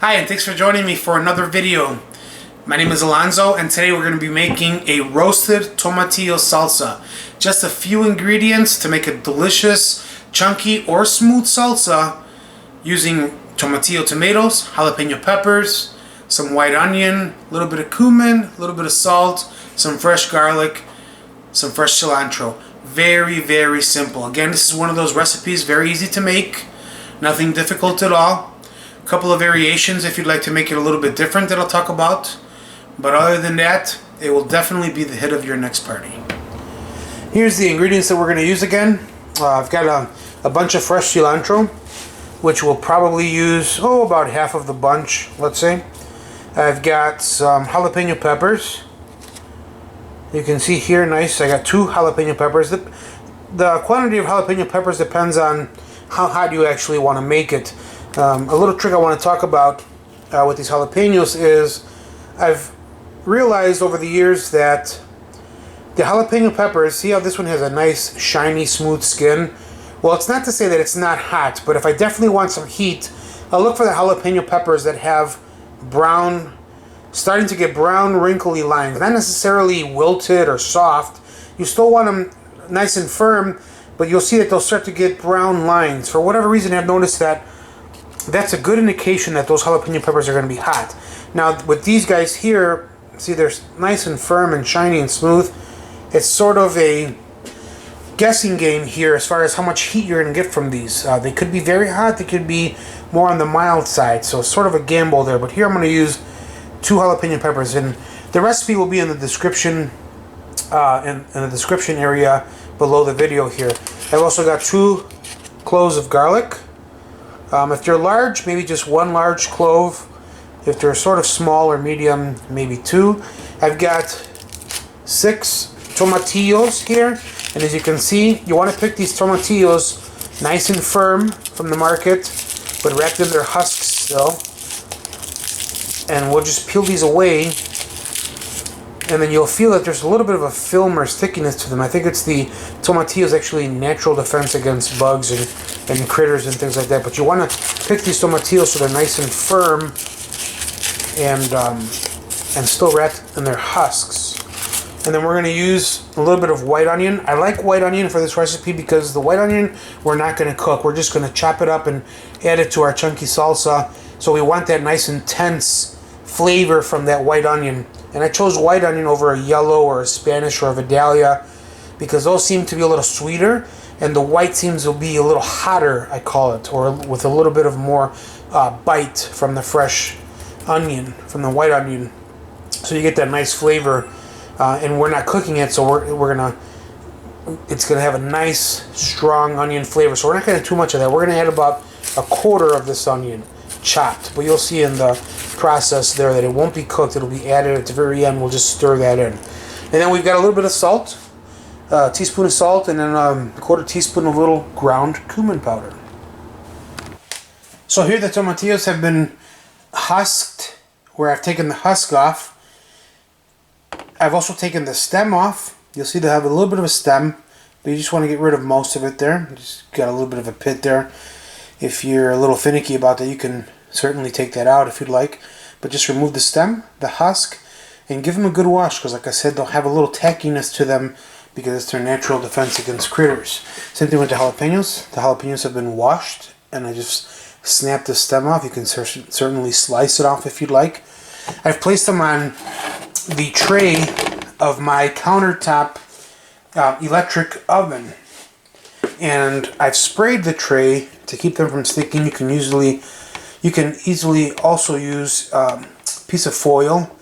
Hi, and thanks for joining me for another video. My name is Alonzo, and today we're going to be making a roasted tomatillo salsa. Just a few ingredients to make a delicious, chunky, or smooth salsa using tomatillo tomatoes, jalapeno peppers, some white onion, a little bit of cumin, a little bit of salt, some fresh garlic, some fresh cilantro. Very, very simple. Again, this is one of those recipes, very easy to make, nothing difficult at all. A couple of variations if you'd like to make it a little bit different that I'll talk about. But other than that, it will definitely be the hit of your next party. Here's the ingredients that we're going to use again. I've got a bunch of fresh cilantro, which we'll probably use, about half of the bunch, let's say. I've got some jalapeno peppers. You can see here, nice, I got 2 jalapeno peppers. The quantity of jalapeno peppers depends on how hot you actually want to make it. A little trick I want to talk about with these jalapenos is I've realized over the years that the jalapeno peppers, see how this one has a nice shiny smooth skin? Well, it's not to say that it's not hot, but if I definitely want some heat, I'll look for the jalapeno peppers that have brown, starting to get brown wrinkly lines, not necessarily wilted or soft. You still want them nice and firm, but you'll see that they'll start to get brown lines. For whatever reason, I've noticed that that's a good indication that those jalapeno peppers are going to be hot. Now with these guys here, see they're nice and firm and shiny and smooth. It's sort of a guessing game here as far as how much heat you're going to get from these. They could be very hot, they could be more on the mild side, so it's sort of a gamble there. But here I'm going to use 2 jalapeno peppers, and the recipe will be in the description in the description area below the video here. I've also got 2 cloves of garlic. If they're large, maybe just 1 large clove. If they're sort of small or medium, maybe 2. I've got 6 tomatillos here, and as you can see, you want to pick these tomatillos nice and firm from the market, but wrapped in their husks still. And we'll just peel these away, and then you'll feel that there's a little bit of a film or stickiness to them. I think it's the tomatillos actually natural defense against bugs and critters and things like that. But you want to pick these tomatillos so they're nice and firm and still wrapped in their husks. And then we're going to use a little bit of white onion. I like white onion for this recipe because the white onion we're not going to cook. We're just going to chop it up and add it to our chunky salsa. So we want that nice intense flavor from that white onion. And I chose white onion over a yellow or a Spanish or a Vidalia because those seem to be a little sweeter, and the white seems to be a little hotter, I call it, or with a little bit of more bite from the fresh onion, from the white onion. So you get that nice flavor, and we're not cooking it, so it's gonna have a nice strong onion flavor. So we're not gonna do too much of that. We're gonna add about a quarter of this onion chopped, but you'll see in the process there that it won't be cooked. It'll be added at the very end. We'll just stir that in, and then we've got a little bit of salt, a teaspoon of salt, and then a quarter teaspoon of little ground cumin powder. So here the tomatillos have been husked, where I've taken the husk off. I've also taken the stem off. You'll see they have a little bit of a stem, but you just want to get rid of most of it there. Just got a little bit of a pit there. If you're a little finicky about that, you can certainly take that out if you'd like. But just remove the stem, the husk, and give them a good wash, because like I said, they'll have a little tackiness to them because it's their natural defense against critters. Same thing with the jalapenos. The jalapenos have been washed, and I just snapped the stem off. You can certainly slice it off if you'd like. I've placed them on the tray of my countertop electric oven, and I've sprayed the tray to keep them from sticking. You can easily also use a piece of foil,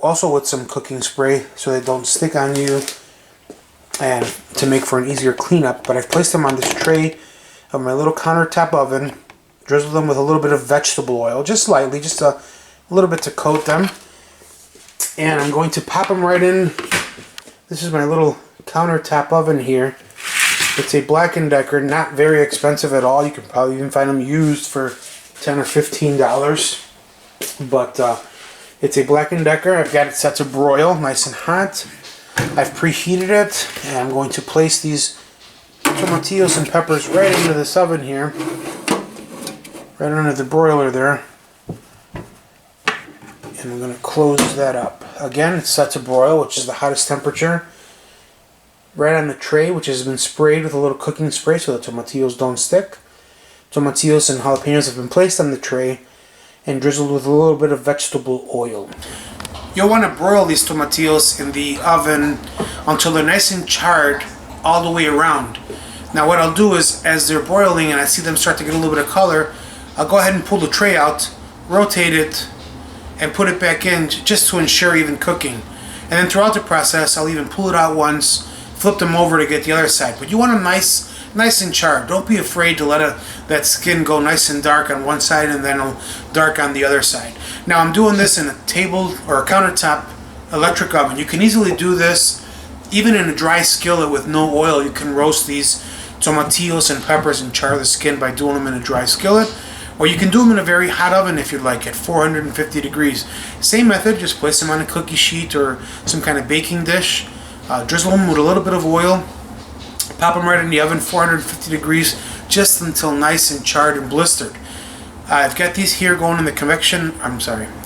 also with some cooking spray, so they don't stick on you, and to make for an easier cleanup. But I've placed them on this tray of my little countertop oven, drizzle them with a little bit of vegetable oil, just lightly, just a little bit to coat them, and I'm going to pop them right in. This is my little countertop oven here. It's a Black & Decker, not very expensive at all. You can probably even find them used for $10 or $15, but it's a Black & Decker. I've got it set to broil, nice and hot. I've preheated it, and I'm going to place these tomatillos and peppers right into this oven here, right under the broiler there. And I'm going to close that up. Again, it's set to broil, which is the hottest temperature. Right on the tray, which has been sprayed with a little cooking spray so the tomatillos don't stick. Tomatillos and jalapenos have been placed on the tray and drizzled with a little bit of vegetable oil. You'll want to broil these tomatillos in the oven until they're nice and charred all the way around. Now what I'll do is, as they're boiling and I see them start to get a little bit of color, I'll go ahead and pull the tray out, rotate it, and put it back in just to ensure even cooking. And then throughout the process, I'll even pull it out once, flip them over to get the other side. But you want them nice and charred. Don't be afraid to let that skin go nice and dark on one side and then dark on the other side. Now I'm doing this in a table or a countertop electric oven. You can easily do this even in a dry skillet with no oil. You can roast these tomatillos and peppers and char the skin by doing them in a dry skillet. Or you can do them in a very hot oven if you'd like, at 450 degrees. Same method, just place them on a cookie sheet or some kind of baking dish. Drizzle them with a little bit of oil. Pop them right in the oven, 450 degrees, just until nice and charred and blistered. I've got these here going in the in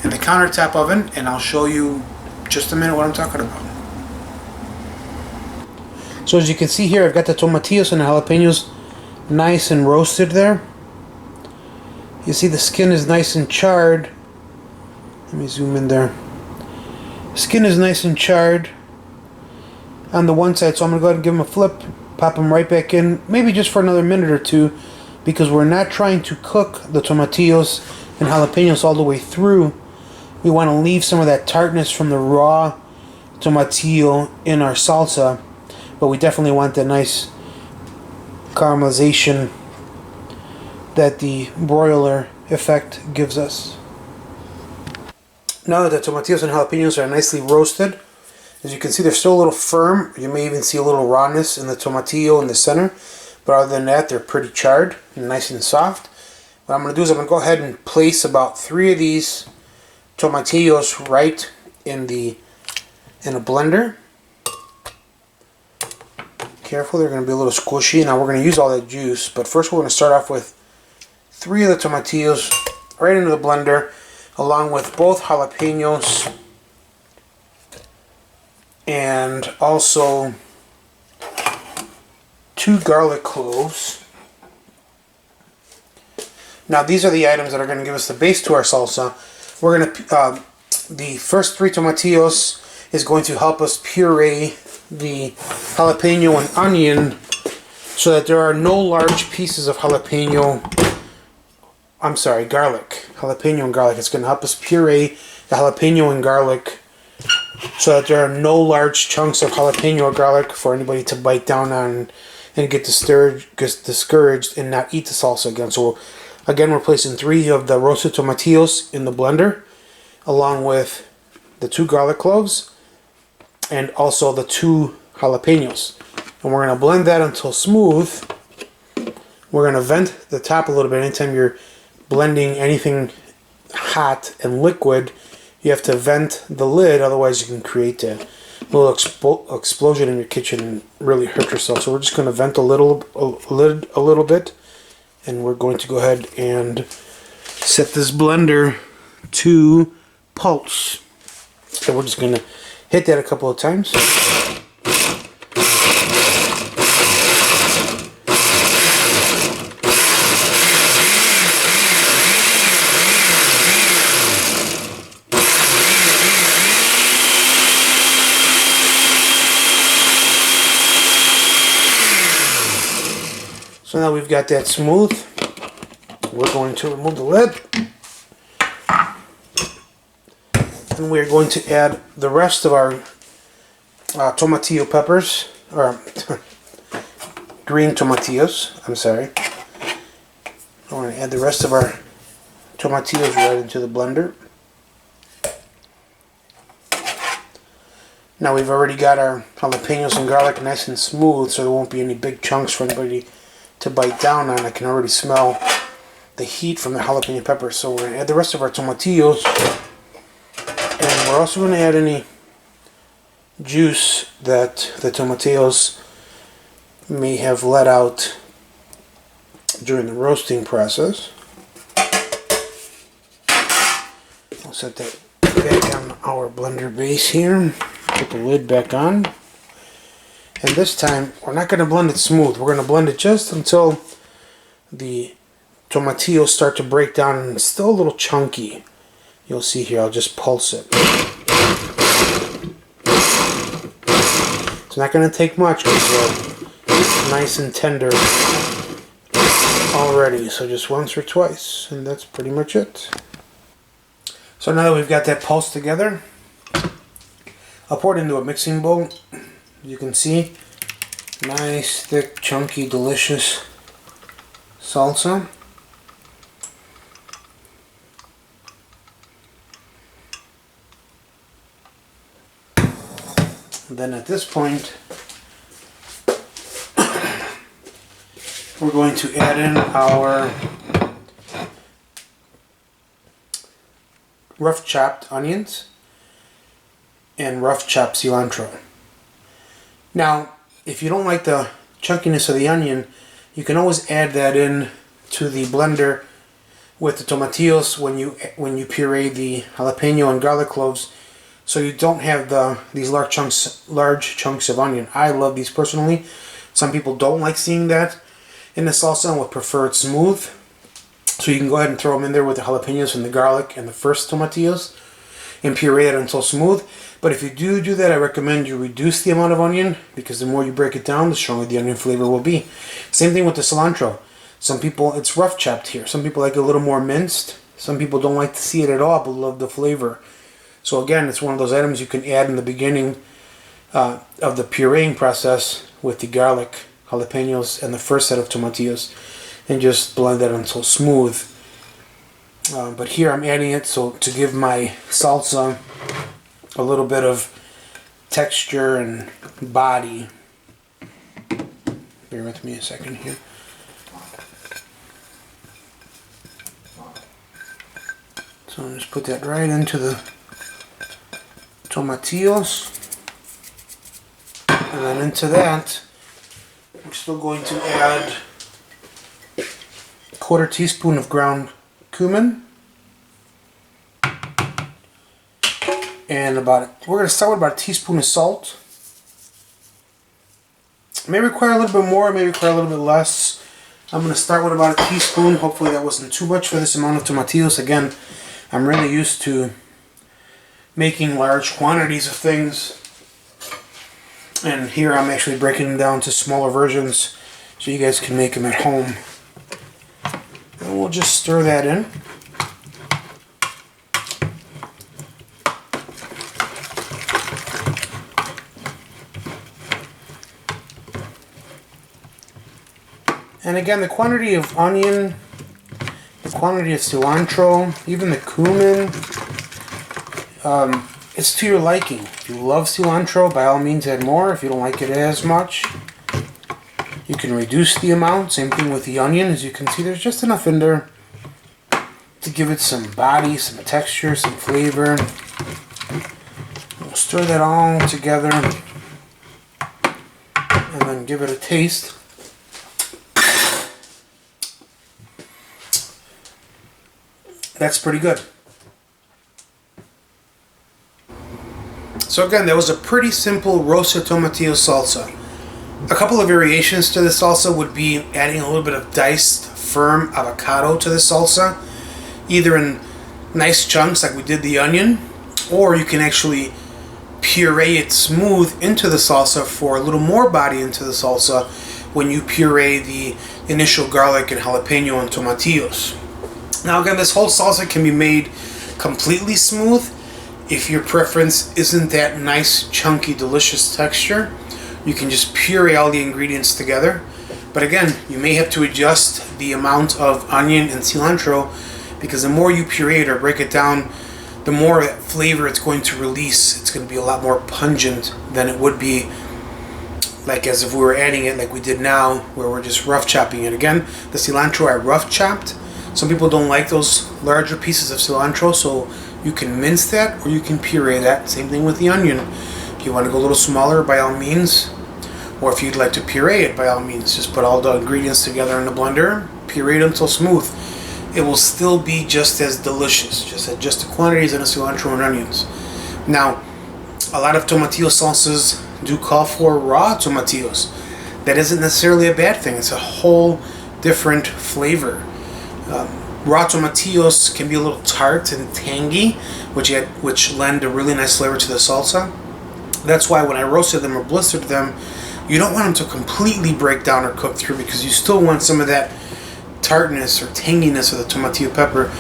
the countertop oven, and I'll show you just a minute what I'm talking about. So as you can see here, I've got the tomatillos and the jalapenos nice and roasted there. You see the skin is nice and charred. Let me zoom in there. Skin is nice and charred on the one side, so I'm going to go ahead and give them a flip, pop them right back in, maybe just for another minute or two, because we're not trying to cook the tomatillos and jalapenos all the way through. We want to leave some of that tartness from the raw tomatillo in our salsa, but we definitely want that nice caramelization that the broiler effect gives us. Now that the tomatillos and jalapenos are nicely roasted, as you can see, they're still a little firm. You may even see a little rawness in the tomatillo in the center, but other than that, they're pretty charred and nice and soft. What I'm going to do is I'm going to go ahead and place about 3 of these tomatillos right in a blender. Careful, they're going to be a little squishy. Now we're going to use all that juice, but first we're going to start off with 3 of the tomatillos right into the blender, along with both jalapenos and also 2 garlic cloves. Now these are the items that are going to give us the base to our salsa. We're going to the first 3 tomatillos is going to help us puree the jalapeno and onion so that there are no large pieces of garlic. Jalapeno and garlic. It's going to help us puree the jalapeno and garlic so that there are no large chunks of jalapeno or garlic for anybody to bite down on and get discouraged and not eat the salsa again. So again, we're placing 3 of the roasted tomatillos in the blender, along with the 2 garlic cloves and also the 2 jalapenos. And we're going to blend that until smooth. We're going to vent the top a little bit. Anytime you're blending anything hot and liquid, you have to vent the lid, otherwise you can create a little explosion in your kitchen and really hurt yourself. So we're just going to vent a little bit, and we're going to go ahead and set this blender to pulse. So we're just going to hit that a couple of times. So now we've got that smooth. We're going to remove the lid. And we're going to add the rest of our tomatillo peppers, or green tomatillos, I'm sorry. We're going to add the rest of our tomatillos right into the blender. Now we've already got our jalapenos and garlic nice and smooth, so there won't be any big chunks for anybody to bite down on. I can already smell the heat from the jalapeno peppers. So we're going to add the rest of our tomatillos, and we're also going to add any juice that the tomatillos may have let out during the roasting process. I'll set that back on our blender base here. Put the lid back on. And this time, we're not going to blend it smooth. We're going to blend it just until the tomatillos start to break down and it's still a little chunky. You'll see here, I'll just pulse it. It's not going to take much because it's nice and tender already. So just once or twice, and that's pretty much it. So now that we've got that pulse together, I'll pour it into a mixing bowl. You can see, nice, thick, chunky, delicious salsa. And then at this point, we're going to add in our rough chopped onions and rough chopped cilantro. Now, if you don't like the chunkiness of the onion, you can always add that in to the blender with the tomatillos when you puree the jalapeno and garlic cloves, so you don't have these large chunks of onion. I love these personally. Some people don't like seeing that in the salsa and would prefer it smooth. So you can go ahead and throw them in there with the jalapenos and the garlic and the first tomatillos and puree it until smooth. But if you do that, I recommend you reduce the amount of onion, because the more you break it down, the stronger the onion flavor will be. Same thing with the cilantro. Some people, it's rough chopped here. Some people like it a little more minced. Some people don't like to see it at all, but love the flavor. So again, it's one of those items you can add in the beginning of the pureeing process with the garlic, jalapenos, and the first set of tomatillos, and just blend that until smooth. But here I'm adding it so to give my salsa a little bit of texture and body. Bear with me a second here. So I'll just put that right into the tomatillos, and then into that we're still going to add a 1/4 teaspoon of ground cumin, and we're going to start with about a teaspoon of salt. It may require a little bit more, it may require a little bit less. I'm going to start with about a teaspoon. Hopefully that wasn't too much for this amount of tomatillos. Again, I'm really used to making large quantities of things, and here I'm actually breaking them down to smaller versions so you guys can make them at home. And we'll just stir that in. And again, the quantity of onion, the quantity of cilantro, even the cumin, it's to your liking. If you love cilantro, by all means add more. If you don't like it as much, you can reduce the amount. Same thing with the onion. As you can see, there's just enough in there to give it some body, some texture, some flavor. We'll stir that all together and then give it a taste. That's pretty good. So again, that was a pretty simple roasted tomatillo salsa. A couple of variations to the salsa would be adding a little bit of diced firm avocado to the salsa, either in nice chunks like we did the onion, or you can actually puree it smooth into the salsa for a little more body into the salsa when you puree the initial garlic and jalapeno and tomatillos. Now again, this whole salsa can be made completely smooth if your preference isn't that nice, chunky, delicious texture. You can just puree all the ingredients together. But again, you may have to adjust the amount of onion and cilantro, because the more you puree it or break it down, the more flavor it's going to release. It's going to be a lot more pungent than it would be like as if we were adding it like we did now, where we're just rough chopping it. Again, the cilantro I rough chopped. Some people don't like those larger pieces of cilantro, so you can mince that or you can puree that. Same thing with the onion. If you want to go a little smaller, by all means, or if you'd like to puree it, by all means, just put all the ingredients together in the blender, puree it until smooth. it will still be just as delicious. Just adjust the quantities and the cilantro and onions. Now, a lot of tomatillo salsas do call for raw tomatillos. That isn't necessarily a bad thing. It's a whole different flavor. Raw tomatillos can be a little tart and tangy, which lend a really nice flavor to the salsa. That's why when I roasted them or blistered them, you don't want them to completely break down or cook through, because you still want some of that tartness or tanginess of the tomatillo pepper,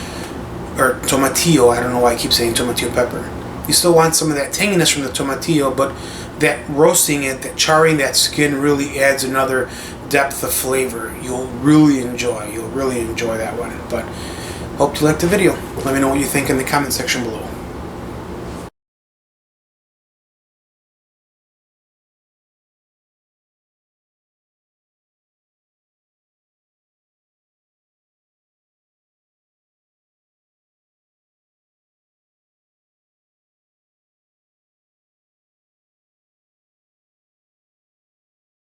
or tomatillo. I don't know why I keep saying tomatillo pepper. You still want some of that tanginess from the tomatillo, but that roasting it, that charring that skin really adds another depth of flavor. You'll really enjoy that one. But hope you liked the video. Let me know what you think in the comment section below.